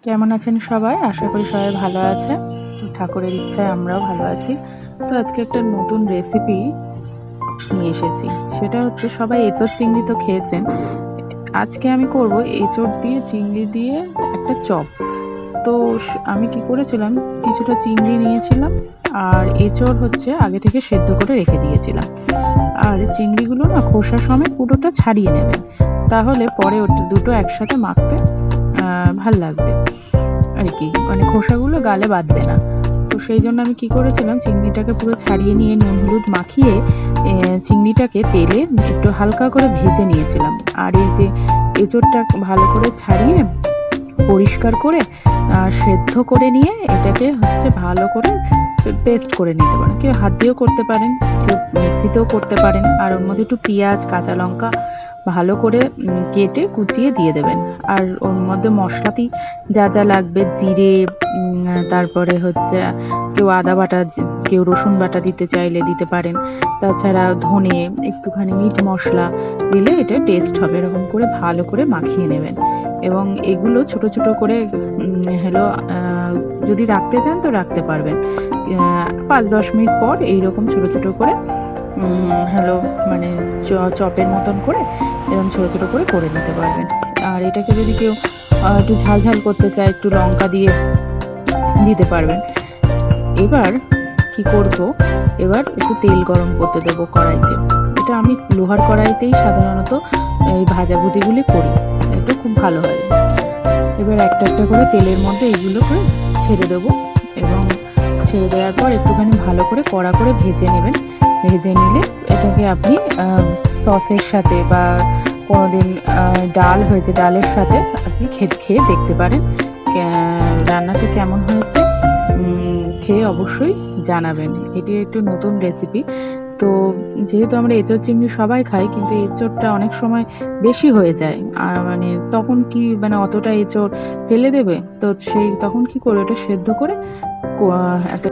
কেমন আছেন সবাই? আশা করি সবাই ভালো আছে। ঠাকুরের ইচ্ছায় আমরাও ভালো আছি। তো আজকে একটা নতুন রেসিপি নিয়ে এসেছি। সেটা হচ্ছে, সবাই এঁচোড় চিংড়ি তো খেয়েছেন। আজকে আমি করব এঁচোড় দিয়ে চিংড়ি দিয়ে একটা চপ। তো আমি কি করেছিলাম, কিছুটা চিংড়ি নিয়েছিলাম আর এঁচোড় হচ্ছে আগে থেকে সেদ্ধ করে রেখে দিয়েছিলাম। আর চিংড়িগুলো না খোসা সমেত পুরোটা ছাড়িয়ে নেবেন, তাহলে পরে ওটা দুটো একসাথে মাখতে ভাল লাগবে আর কি, মানে খোসাগুলো গালে বাঁধবে না। তো সেই জন্য আমি কি করেছিলাম, চিংড়িটাকে পুরো ছাড়িয়ে নিয়ে নুন হলুদ মাখিয়ে চিংড়িটাকে তেলে একটু হালকা করে ভেজে নিয়েছিলাম। আর এই যে এঁচোড়টা ভালো করে ছাড়িয়ে পরিষ্কার করে সেদ্ধ করে নিয়ে এটাকে হচ্ছে ভালো করে পেস্ট করে নিতে পারেন। কেউ হাত দিয়েও করতে পারেন, কেউ মিক্সিতেও করতে পারেন। আর ওর মধ্যে একটু পেঁয়াজ কাঁচা লঙ্কা ভালো করে কেটে কুচিয়ে দিয়ে দেবেন। আর ওর মধ্যে মশলাতেই যা যা লাগবে, জিরে, তারপরে হচ্ছে কেউ আদা বাটা, কেউ রসুন বাটা দিতে চাইলে দিতে পারেন। তাছাড়া ধনে, একটুখানি মিট মশলা দিলে এটা টেস্ট হবে। এরকম করে ভালো করে মাখিয়ে নেবেন এবং এগুলো ছোট ছোট করে যদি রাখতে চান তো রাখতে পারবেন। 5-10 মিনিট পর এইরকম ছোট ছোট করে মানে চপের মতন করে এরকম ছোট ছোট করে করে নিতে পারবেন। আর এটাকে যদি কেউ একটু ঝাল ঝাল করতে চায়, একটু লঙ্কা দিয়ে দিতে পারবেন। এবার কি করব, এবার একটু তেল গরম করতে দেবো কড়াইতে। এটা আমি লোহার কড়াইতেই সাধারণত এই ভাজাভুজিগুলি করি, এটা খুব ভালো হয়। এবার একটা একটা করে তেলের মধ্যে এইগুলোকে ছেড়ে দেবো এবং ছেড়ে দেওয়ার পর একটুখানি ভালো করে কড়া করে ভেজে নেবেন। ভেজে নিলে এটাকে আপনি সসের সাথে বা কোনোদিন ডাল হয়েছে, ডালের সাথে আপনি খেয়ে দেখতে পারেন রান্নাটা কেমন হয়েছে। খেয়ে অবশ্যই জানাবেন। এটি একটু নতুন রেসিপি। তো যেহেতু আমরা এঁচোড় চিংড়ি সবাই খাই, কিন্তু এঁচোড়টা অনেক সময় বেশি হয়ে যায়, আর মানে তখন কি মানে অতটা এঁচোড় ফেলে দেবে, তো তখন কি করে ওটা সেদ্ধ করে একটা